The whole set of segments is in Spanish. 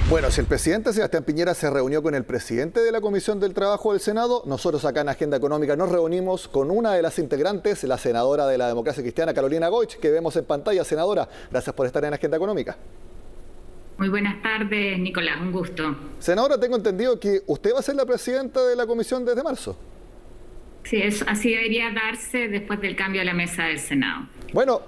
Bueno, si el presidente Sebastián Piñera se reunió con el presidente de la Comisión del Trabajo del Senado, nosotros acá en Agenda Económica nos reunimos con una de las integrantes, la senadora de la Democracia Cristiana, Carolina Goich, que vemos en pantalla. Senadora, gracias por estar en Agenda Económica. Muy buenas tardes, Nicolás, un gusto. Senadora, tengo entendido que usted va a ser la presidenta de la comisión desde marzo. Sí, así debería darse después del cambio a la mesa del Senado. Bueno,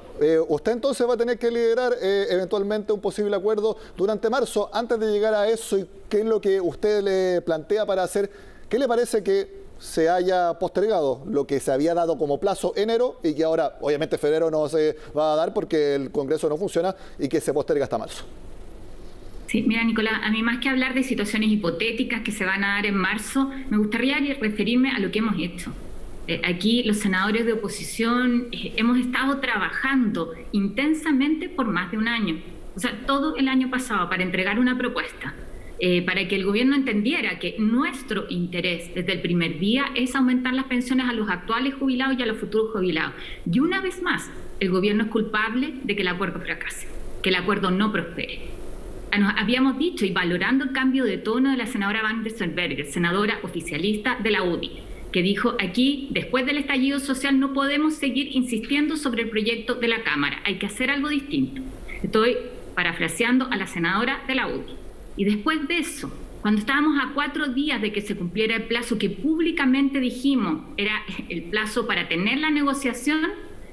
usted entonces va a tener que liderar eventualmente un posible acuerdo durante marzo. Antes de llegar a eso, ¿qué es lo que usted le plantea para hacer? ¿Qué le parece que se haya postergado lo que se había dado como plazo enero y que ahora, obviamente, febrero no se va a dar porque el Congreso no funciona y que se posterga hasta marzo? Sí, mira, Nicolás, a mí más que hablar de situaciones hipotéticas que se van a dar en marzo, me gustaría referirme a lo que hemos hecho. Aquí los senadores de oposición hemos estado trabajando intensamente por más de un año, o sea, todo el año pasado para entregar una propuesta, para que el gobierno entendiera que nuestro interés desde el primer día es aumentar las pensiones a los actuales jubilados y a los futuros jubilados. Y una vez más, el gobierno es culpable de que el acuerdo fracase, que el acuerdo no prospere. Nos habíamos dicho, y valorando el cambio de tono de la senadora Van Rieselbergher, senadora oficialista de la UDI, que dijo aquí, después del estallido social no podemos seguir insistiendo sobre el proyecto de la Cámara, hay que hacer algo distinto. Estoy parafraseando a la senadora de la UDI. Y después de eso, cuando estábamos a 4 días de que se cumpliera el plazo que públicamente dijimos era el plazo para tener la negociación,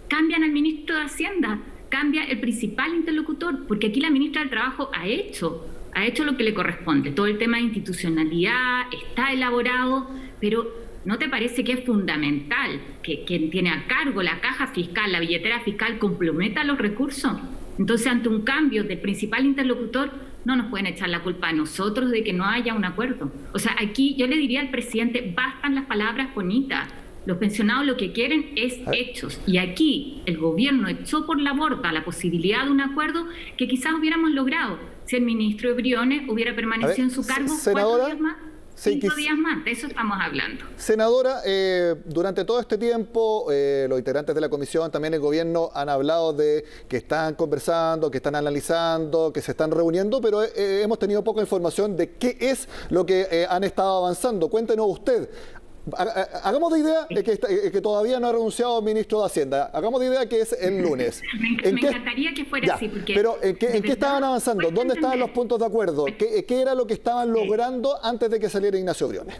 cambian al ministro de Hacienda, cambia el principal interlocutor, porque aquí la ministra del Trabajo ha hecho lo que le corresponde. Todo el tema de institucionalidad está elaborado, pero ¿no te parece que es fundamental que quien tiene a cargo la caja fiscal, la billetera fiscal, comprometa los recursos? Entonces, ante un cambio del principal interlocutor, no nos pueden echar la culpa a nosotros de que no haya un acuerdo. O sea, aquí yo le diría al presidente, bastan las palabras bonitas. Los pensionados lo que quieren es hechos. Y aquí el gobierno echó por la borda la posibilidad de un acuerdo que quizás hubiéramos logrado si el ministro Briones hubiera permanecido en su cargo 4 días más. 5 días más, de eso estamos hablando. Senadora, durante todo este tiempo, los integrantes de la comisión, también el gobierno, han hablado de que están conversando, que están analizando, que se están reuniendo, pero hemos tenido poca información de qué es lo que han estado avanzando. Cuéntenos usted. Hagamos de idea que todavía no ha renunciado el ministro de Hacienda. Hagamos de idea que es el lunes. Me encantaría que fuera así. Porque pero ¿en qué estaban avanzando? ¿Dónde estaban los puntos de acuerdo? ¿Qué era lo que estaban logrando antes de que saliera Ignacio Briones?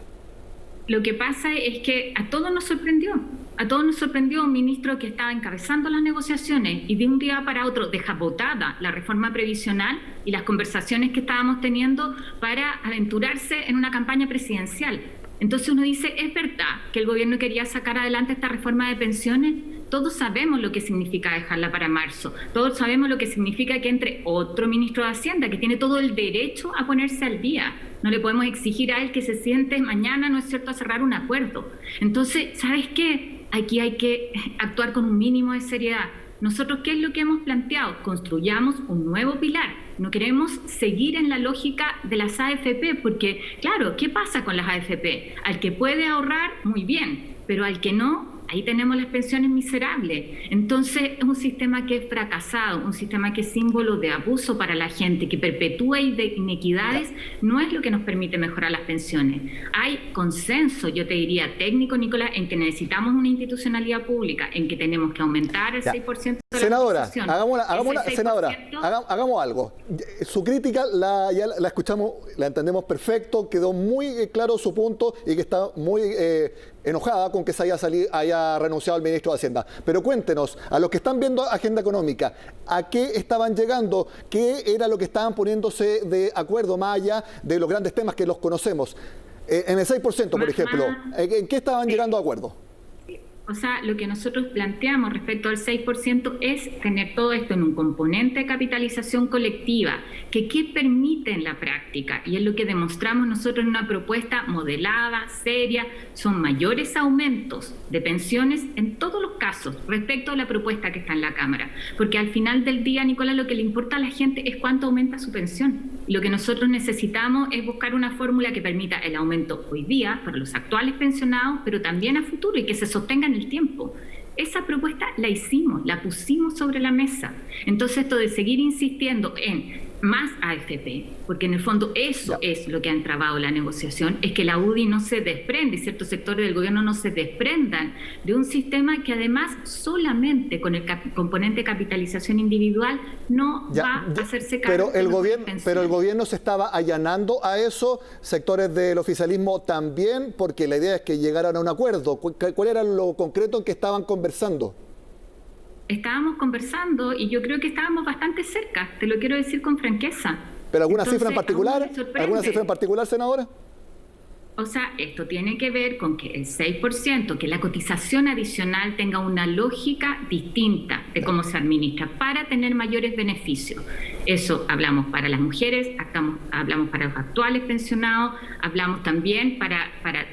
Lo que pasa es que a todos nos sorprendió. A todos nos sorprendió un ministro que estaba encabezando las negociaciones y de un día para otro deja botada la reforma previsional y las conversaciones que estábamos teniendo para aventurarse en una campaña presidencial. Entonces uno dice, ¿es verdad que el gobierno quería sacar adelante esta reforma de pensiones? Todos sabemos lo que significa dejarla para marzo. Todos sabemos lo que significa que entre otro ministro de Hacienda, que tiene todo el derecho a ponerse al día. No le podemos exigir a él que se siente mañana, ¿no es cierto?, a cerrar un acuerdo. Entonces, ¿sabes qué? Aquí hay que actuar con un mínimo de seriedad. Nosotros, ¿qué es lo que hemos planteado? Construyamos un nuevo pilar. No queremos seguir en la lógica de las AFP, porque, claro, ¿qué pasa con las AFP? Al que puede ahorrar, muy bien, pero al que no, ahí tenemos las pensiones miserables. Entonces, es un sistema que es fracasado, un sistema que es símbolo de abuso para la gente, que perpetúa inequidades, no es lo que nos permite mejorar las pensiones. Hay consenso, yo te diría, técnico, Nicolás, en que necesitamos una institucionalidad pública, en que tenemos que aumentar el 6% de senadora, la senadora, hagamos algo. Su crítica ya la escuchamos, la entendemos perfecto, quedó muy claro su punto y que está muy enojada con que se haya renunciado el ministro de Hacienda. Pero cuéntenos, a los que están viendo Agenda Económica, ¿a qué estaban llegando? ¿Qué era lo que estaban poniéndose de acuerdo más allá de los grandes temas que los conocemos? En el 6%, por ejemplo, ¿en qué estaban llegando a acuerdo? O sea, lo que nosotros planteamos respecto al 6% es tener todo esto en un componente de capitalización colectiva, que ¿qué permite en la práctica? Y es lo que demostramos nosotros en una propuesta modelada, seria, son mayores aumentos de pensiones en todos los casos respecto a la propuesta que está en la Cámara. Porque al final del día, Nicolás, lo que le importa a la gente es cuánto aumenta su pensión. Y lo que nosotros necesitamos es buscar una fórmula que permita el aumento hoy día para los actuales pensionados, pero también a futuro y que se sostenga en el tiempo. Esa propuesta la hicimos, la pusimos sobre la mesa. Entonces, esto de seguir insistiendo en más AFP, porque en el fondo eso es lo que ha entrabado la negociación, es que la UDI no se desprende y ciertos sectores del gobierno no se desprendan de un sistema que además solamente con el componente de capitalización individual no va a hacerse cargo. Pero el gobierno se estaba allanando a eso, sectores del oficialismo también, porque la idea es que llegaran a un acuerdo. ¿Cuál era lo concreto en que estaban conversando? Estábamos conversando y yo creo que estábamos bastante cerca, te lo quiero decir con franqueza. ¿Pero alguna cifra en particular? ¿Alguna cifra en particular, senadora? O sea, esto tiene que ver con que el 6%, que la cotización adicional tenga una lógica distinta de cómo se administra para tener mayores beneficios. Eso hablamos para las mujeres, hablamos para los actuales pensionados, hablamos también para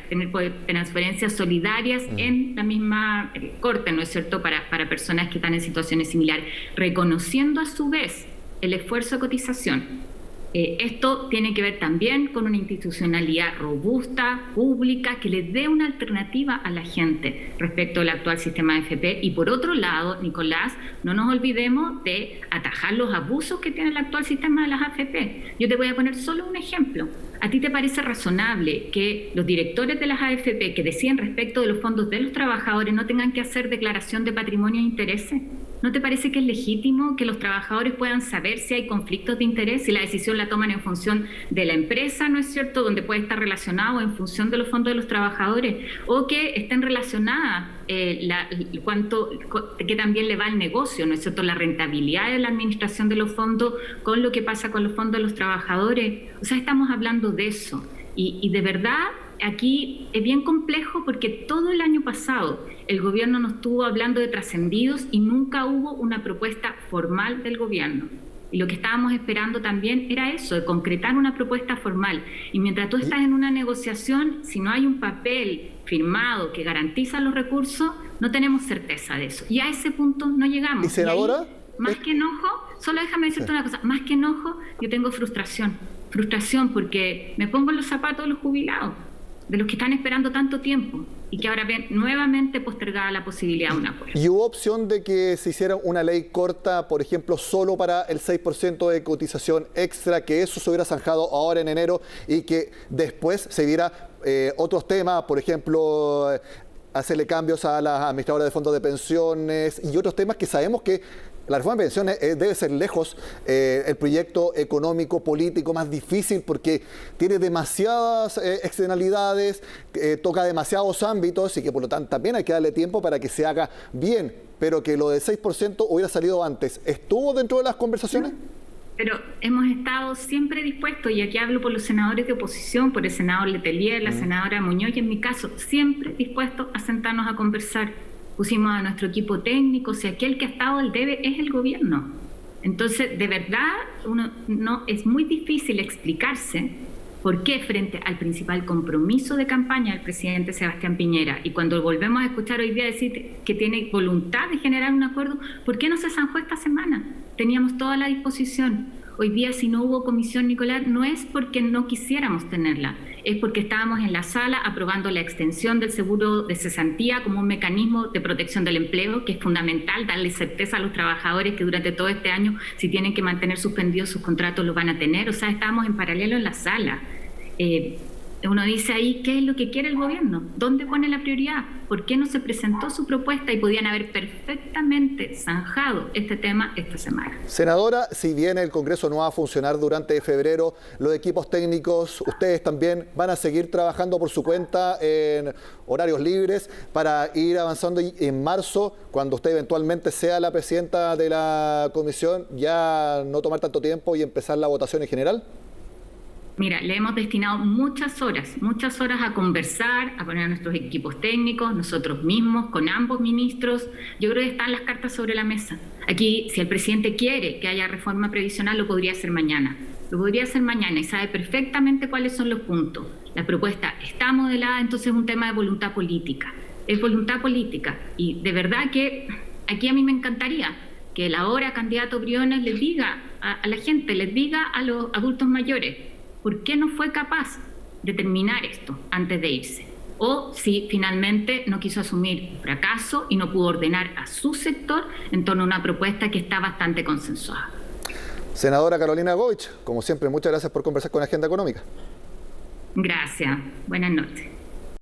tener transferencias solidarias en la misma corte, ¿no es cierto?, para personas que están en situaciones similares, reconociendo a su vez el esfuerzo de cotización. Esto tiene que ver también con una institucionalidad robusta, pública, que le dé una alternativa a la gente respecto al actual sistema de AFP. Y por otro lado, Nicolás, no nos olvidemos de atajar los abusos que tiene el actual sistema de las AFP. Yo te voy a poner solo un ejemplo. ¿A ti te parece razonable que los directores de las AFP que deciden respecto de los fondos de los trabajadores no tengan que hacer declaración de patrimonio e intereses? ¿No te parece que es legítimo que los trabajadores puedan saber si hay conflictos de interés, si la decisión la toman en función de la empresa, ¿no es cierto?, donde puede estar relacionado en función de los fondos de los trabajadores, o que estén relacionadas que también le va al negocio, ¿no es cierto?, la rentabilidad de la administración de los fondos con lo que pasa con los fondos de los trabajadores? O sea, estamos hablando de eso. Y de verdad, aquí es bien complejo porque todo el año pasado el gobierno nos estuvo hablando de trascendidos y nunca hubo una propuesta formal del gobierno. Y lo que estábamos esperando también era eso, de concretar una propuesta formal. Y mientras tú estás en una negociación, si no hay un papel firmado que garantiza los recursos, no tenemos certeza de eso. Y a ese punto no llegamos. ¿Y senadora? Ahí, más que enojo, solo déjame decirte una cosa, más que enojo, yo tengo frustración. Frustración porque me pongo en los zapatos de los jubilados, de los que están esperando tanto tiempo y que ahora ven nuevamente postergada la posibilidad de un acuerdo. ¿Y hubo opción de que se hiciera una ley corta, por ejemplo, solo para el 6% de cotización extra, que eso se hubiera zanjado ahora en enero y que después se viera otros temas, por ejemplo, hacerle cambios a las administradoras de fondos de pensiones y otros temas que sabemos que la reforma de pensiones debe ser lejos el proyecto económico, político más difícil porque tiene demasiadas externalidades, toca demasiados ámbitos y que por lo tanto también hay que darle tiempo para que se haga bien, pero que lo del 6% hubiera salido antes. ¿Estuvo dentro de las conversaciones? Pero hemos estado siempre dispuestos, y aquí hablo por los senadores de oposición, por el senador Letelier, la senadora Muñoz y en mi caso, siempre dispuestos a sentarnos a conversar. Pusimos a nuestro equipo técnico, si aquel que ha estado al debe es el gobierno. Entonces, de verdad, es muy difícil explicarse por qué frente al principal compromiso de campaña del presidente Sebastián Piñera, y cuando volvemos a escuchar hoy día decir que tiene voluntad de generar un acuerdo, ¿por qué no se zanjó esta semana? Teníamos toda la disposición. Hoy día, si no hubo comisión, Nicolás, no es porque no quisiéramos tenerla, es porque estábamos en la sala aprobando la extensión del seguro de cesantía como un mecanismo de protección del empleo, que es fundamental darle certeza a los trabajadores que durante todo este año, si tienen que mantener suspendidos sus contratos, los van a tener. O sea, estábamos en paralelo en la sala. Uno dice ahí, ¿qué es lo que quiere el gobierno? ¿Dónde pone la prioridad? ¿Por qué no se presentó su propuesta y podían haber perfectamente zanjado este tema esta semana? Senadora, si bien el Congreso no va a funcionar durante febrero, los equipos técnicos, ustedes también van a seguir trabajando por su cuenta en horarios libres para ir avanzando y en marzo, cuando usted eventualmente sea la presidenta de la comisión, ya no tomar tanto tiempo y empezar la votación en general. Mira, le hemos destinado muchas horas a conversar, a poner a nuestros equipos técnicos, nosotros mismos, con ambos ministros. Yo creo que están las cartas sobre la mesa. Aquí, si el presidente quiere que haya reforma previsional, lo podría hacer mañana. Lo podría hacer mañana y sabe perfectamente cuáles son los puntos. La propuesta está modelada, entonces es un tema de voluntad política. Es voluntad política. Y de verdad que aquí a mí me encantaría que el ahora candidato Briones les diga a la gente, les diga a los adultos mayores, ¿por qué no fue capaz de terminar esto antes de irse? O si finalmente no quiso asumir un fracaso y no pudo ordenar a su sector en torno a una propuesta que está bastante consensuada. Senadora Carolina Goich, como siempre, muchas gracias por conversar con Agenda Económica. Gracias. Buenas noches.